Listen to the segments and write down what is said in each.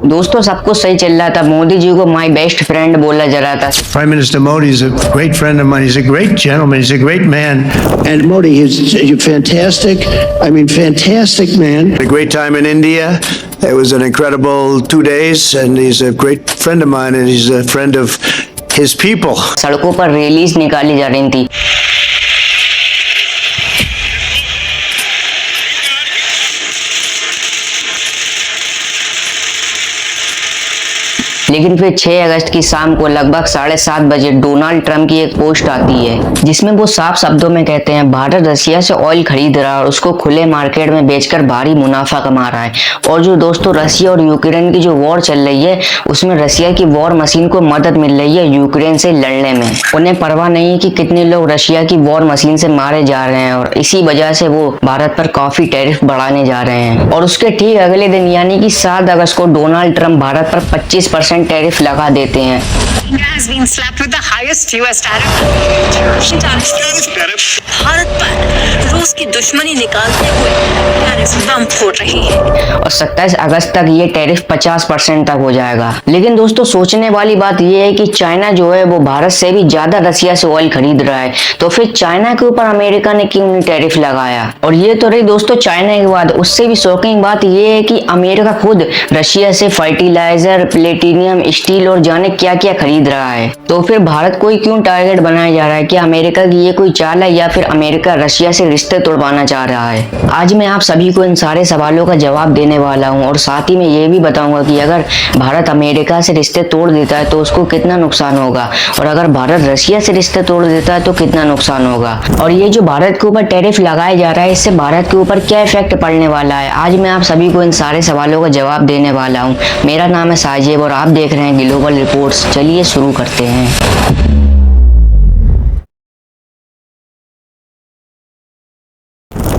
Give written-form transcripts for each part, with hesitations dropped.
दोस्तों सब कुछ सही चल रहा था, मोदी जी को माय बेस्ट फ्रेंड बोला जा रहा था। Prime Minister Modi is a great friend of mine. He's a great gentleman. He's a great man. And Modi is a fantastic man. A great time in India. It was an incredible 2 days, and he's a great friend of mine, and he's a friend of his people. सड़कों पर rallies निकाली जा रही थी। लेकिन फिर 6 अगस्त की शाम को लगभग 7:30 बजे डोनाल्ड ट्रंप की एक पोस्ट आती है जिसमें वो साफ शब्दों में कहते हैं भारत रसिया से ऑयल खरीद रहा है और उसको खुले मार्केट में बेचकर भारी मुनाफा कमा रहा है। और जो दोस्तों रसिया और यूक्रेन की जो वॉर चल रही है उसमें रसिया की वॉर मशीन को मदद मिल रही है यूक्रेन से लड़ने में। उन्हें परवाह नहीं है कि कितने लोग रशिया की वॉर मशीन से मारे जा रहे हैं और इसी वजह से वो भारत पर काफी टैरिफ बढ़ाने जा रहे हैं। और उसके ठीक अगले दिन यानी कि 7 अगस्त को डोनाल्ड ट्रंप भारत पर 25% टैरिफ लगा देते हैं। भारत पर रूस की दुश्मनी निकालते हुए टैरिफ बम फोड़ रही है और 27 अगस्त तक ये टैरिफ 50% तक हो जाएगा। लेकिन दोस्तों सोचने वाली बात ये है कि चाइना जो है वो भारत से भी ज्यादा रसिया से ऑयल खरीद रहा है, तो फिर चाइना के ऊपर अमेरिका ने क्यों नहीं टैरिफ लगाया। और ये तो रही दोस्तों चाइना के बाद, उससे भी शॉकिंग बात ये है कि अमेरिका खुद रशिया से फर्टिलाइजर, प्लेटिनियम, स्टील और जाने क्या क्या खरीद रहा है। तो फिर भारत को क्यों टारगेट बनाया जा रहा है? क्या अमेरिका की ये कोई चाल है या फिर अमेरिका रशिया से रिश्ते तोड़वाना चाह रहा है? आज मैं आप सभी को इन सारे सवालों का जवाब देने वाला हूं और साथ ही में ये भी बताऊंगा कि अगर भारत अमेरिका से रिश्ते तोड़ देता है तो उसको कितना नुकसान होगा और अगर भारत रशिया से रिश्ते तोड़ देता है तो कितना नुकसान होगा। और ये जो भारत के ऊपर टैरिफ लगाया जा रहा है इससे भारत के ऊपर क्या इफेक्ट पड़ने वाला है, आज मैं आप सभी को इन सारे सवालों का जवाब देने वाला हूँ। मेरा नाम है साजिब और आप देख रहे हैं ग्लोबल रिपोर्ट्स। चलिए शुरू करते हैं।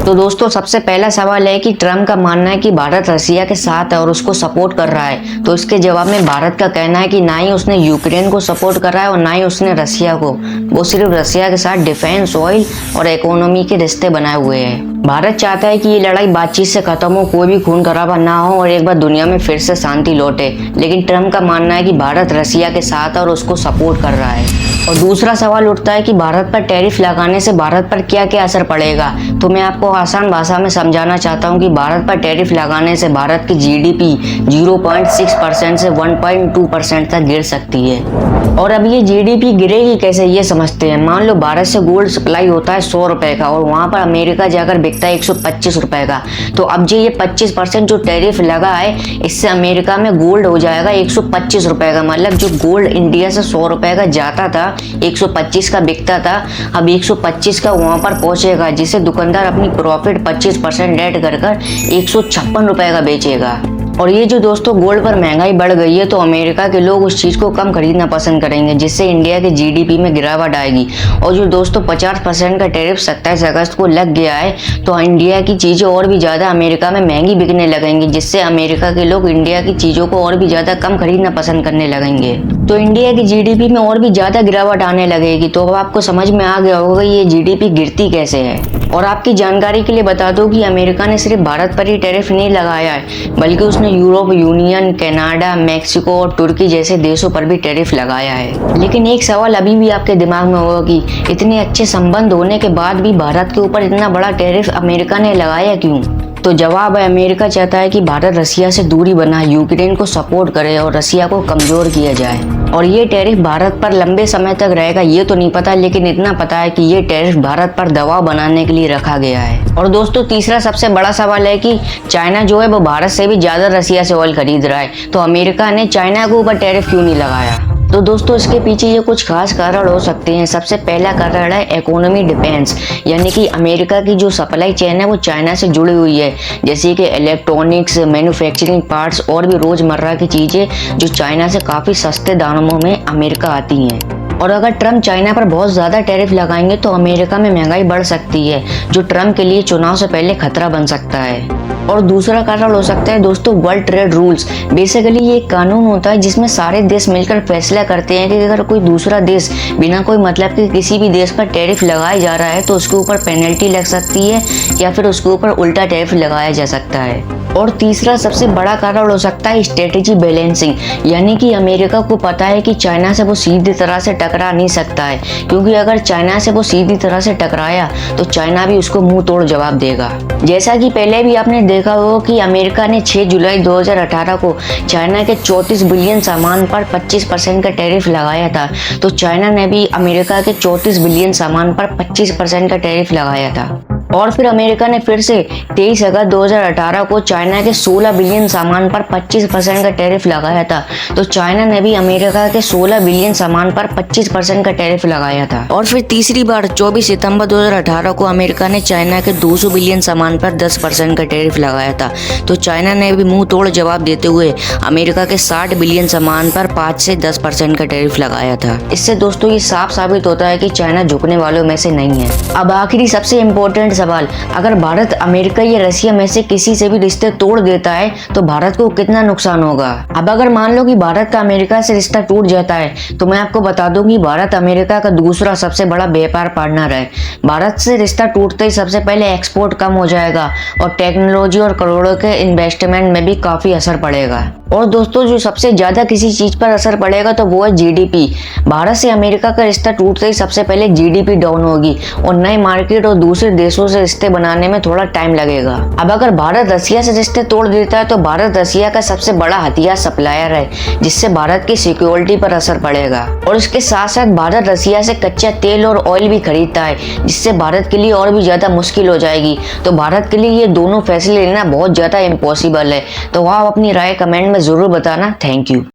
तो दोस्तों सबसे पहला सवाल है कि ट्रम्प का मानना है कि भारत रसिया के साथ है और उसको सपोर्ट कर रहा है। तो इसके जवाब में भारत का कहना है कि ना ही उसने यूक्रेन को सपोर्ट कर रहा है और ना ही उसने रसिया को, वो सिर्फ रसिया के साथ डिफेंस, ऑयल और इकोनॉमी के रिश्ते बनाए हुए हैं। भारत चाहता है कि ये लड़ाई बातचीत से खत्म हो, कोई भी खून खराबा ना हो और एक बार दुनिया में फिर से शांति लौटे। लेकिन ट्रम्प का मानना है कि भारत रसिया के साथ है और उसको सपोर्ट कर रहा है। और दूसरा सवाल उठता है कि भारत पर टैरिफ लगाने से भारत पर क्या क्या असर पड़ेगा। तो मैं आपको आसान भाषा में समझाना चाहता हूं कि भारत पर टैरिफ लगाने से भारत की जीडीपी 0.6% से 1.2% तक गिर सकती है। और अब ये जीडीपी गिरेगी कैसे ये समझते हैं। मान लो भारत से गोल्ड सप्लाई होता है 100 रुपए का और वहां पर अमेरिका जाकर बिकता है 125 रुपए का। तो अब जो ये 25% जो टैरिफ लगा है इससे अमेरिका में गोल्ड हो जाएगा 125 रुपए का। मतलब जो गोल्ड इंडिया से 100 रुपए का जाता था, 125 का बिकता था, अब 125 का वहां पर पहुंचेगा, जिसे दुकानदार अपनी प्रॉफिट 25% ऐड कर 156 रुपए का बेचेगा। और ये जो दोस्तों गोल्ड पर महंगाई बढ़ गई है तो अमेरिका के लोग उस चीज को कम खरीदना पसंद करेंगे, जिससे इंडिया के जीडीपी में गिरावट आएगी। और जो दोस्तों 50% का टैरिफ 27 अगस्त को लग गया है तो इंडिया की चीजें और भी ज्यादा अमेरिका में महंगी बिकने लगेंगी, जिससे अमेरिका के लोग इंडिया की चीजों को और भी ज्यादा कम खरीदना पसंद करने लगेंगे। तो इंडिया की जीडीपी में और भी ज्यादा गिरावट आने लगेगी। तो अब आपको समझ में आ गया होगा ये जीडीपी गिरती कैसे है। और आपकी जानकारी के लिए बता दूं कि अमेरिका ने सिर्फ भारत पर ही टैरिफ नहीं लगाया है, बल्कि उसने यूरोप यूनियन, कनाडा, मैक्सिको और तुर्की जैसे देशों पर भी टैरिफ लगाया है। लेकिन एक सवाल अभी भी आपके दिमाग में होगा कि इतने अच्छे संबंध होने के बाद भी भारत के ऊपर इतना बड़ा टैरिफ अमेरिका ने लगाया क्यों? तो जवाब है अमेरिका चाहता है कि भारत रसिया से दूरी बनाए, यूक्रेन को सपोर्ट करे और रसिया को कमजोर किया जाए। और ये टैरिफ भारत पर लंबे समय तक रहेगा ये तो नहीं पता, लेकिन इतना पता है कि ये टैरिफ भारत पर दबाव बनाने के लिए रखा गया है। और दोस्तों तीसरा सबसे बड़ा सवाल है कि चाइना जो है वो भारत से भी ज्यादा रसिया से ऑयल खरीद रहा है, तो अमेरिका ने चाइना के ऊपर टैरिफ क्यों नहीं लगाया? तो दोस्तों इसके पीछे ये कुछ खास कारण हो सकते हैं। सबसे पहला कारण है इकोनॉमी डिफेंस, यानी कि अमेरिका की जो सप्लाई चेन है वो चाइना से जुड़ी हुई है, जैसे कि इलेक्ट्रॉनिक्स, मैन्युफैक्चरिंग पार्ट्स और भी रोजमर्रा की चीजें जो चाइना से काफी सस्ते दामों में अमेरिका आती हैं। और अगर ट्रम्प चाइना पर बहुत ज्यादा टैरिफ लगाएंगे तो अमेरिका में महंगाई बढ़ सकती है, जो ट्रम्प के लिए चुनाव से पहले खतरा बन सकता है। और दूसरा कारण हो सकता है दोस्तों वर्ल्ड ट्रेड रूल्स। बेसिकली ये एक कानून होता है जिसमें सारे देश मिलकर फैसला करते हैं कि अगर कोई दूसरा देश बिना कोई मतलब के किसी भी देश पर टैरिफ लगाया जा रहा है तो उसके ऊपर पेनल्टी लग सकती है या फिर उसके ऊपर उल्टा टैरिफ लगाया जा सकता है। और तीसरा सबसे बड़ा कारण हो सकता है स्ट्रेटेजी बैलेंसिंग, यानी कि अमेरिका को पता है कि चाइना से वो सीधी तरह से टकरा नहीं सकता है, क्योंकि अगर चाइना से वो सीधी तरह से टकराया तो चाइना भी उसको मुंह तोड़ जवाब देगा। जैसा कि पहले भी आपने देखा हो कि अमेरिका ने 6 जुलाई 2018 को चाइना के 34 बिलियन सामान पर 25% का टैरिफ लगाया था, तो चाइना ने भी अमेरिका के 34 बिलियन सामान पर 25% का टैरिफ लगाया था। और फिर अमेरिका ने फिर से 23 अगस्त 2018 को चाइना के 16 बिलियन सामान पर 25% का टैरिफ लगाया था, तो चाइना ने भी अमेरिका के 16 बिलियन सामान पर 25% का टैरिफ लगाया था। और फिर तीसरी बार 24 सितंबर 2018 को अमेरिका ने चाइना के 200 बिलियन सामान पर 10% का टैरिफ लगाया था, तो चाइना ने भी मुंह तोड़ जवाब देते हुए अमेरिका के 60 बिलियन सामान पर 5 से 10% का टैरिफ लगाया था। इससे दोस्तों ये साफ साबित होता है कि चाइना झुकने वालों में से नहीं है। अब आखिरी सबसे इम्पोर्टेंट सवाल, अगर भारत अमेरिका या रशिया में से किसी से भी रिश्ते तोड़ देता है तो भारत को कितना नुकसान होगा। अब अगर मान लो कि भारत का अमेरिका से रिश्ता टूट जाता है तो मैं आपको बता दूं कि भारत अमेरिका का दूसरा सबसे बड़ा व्यापार पार्टनर है। भारत से रिश्ता टूटते ही सबसे पहले एक्सपोर्ट कम हो जाएगा और टेक्नोलॉजी और करोड़ों के इन्वेस्टमेंट में भी काफी असर पड़ेगा। और दोस्तों जो सबसे ज्यादा किसी चीज पर असर पड़ेगा तो वो है जीडीपी। भारत से अमेरिका का रिश्ता टूटते ही सबसे पहले जीडीपी डाउन होगी और नए मार्केट और दूसरे देशों से रिश्ते बनाने में थोड़ा टाइम लगेगा। अब अगर भारत रसिया से रिश्ते तोड़ देता है तो भारत रसिया का सबसे बड़ा हथियार सप्लायर है, जिससे भारत की सिक्योरिटी पर असर पड़ेगा। और इसके साथ साथ भारत रसिया से कच्चा तेल और ऑयल भी खरीदता है, जिससे भारत के लिए और भी ज्यादा मुश्किल हो जाएगी। तो भारत के लिए ये दोनों फैसले लेना बहुत ज्यादा इम्पॉसिबल है। तो आप अपनी राय कमेंट में जरूर बताना। Thank you.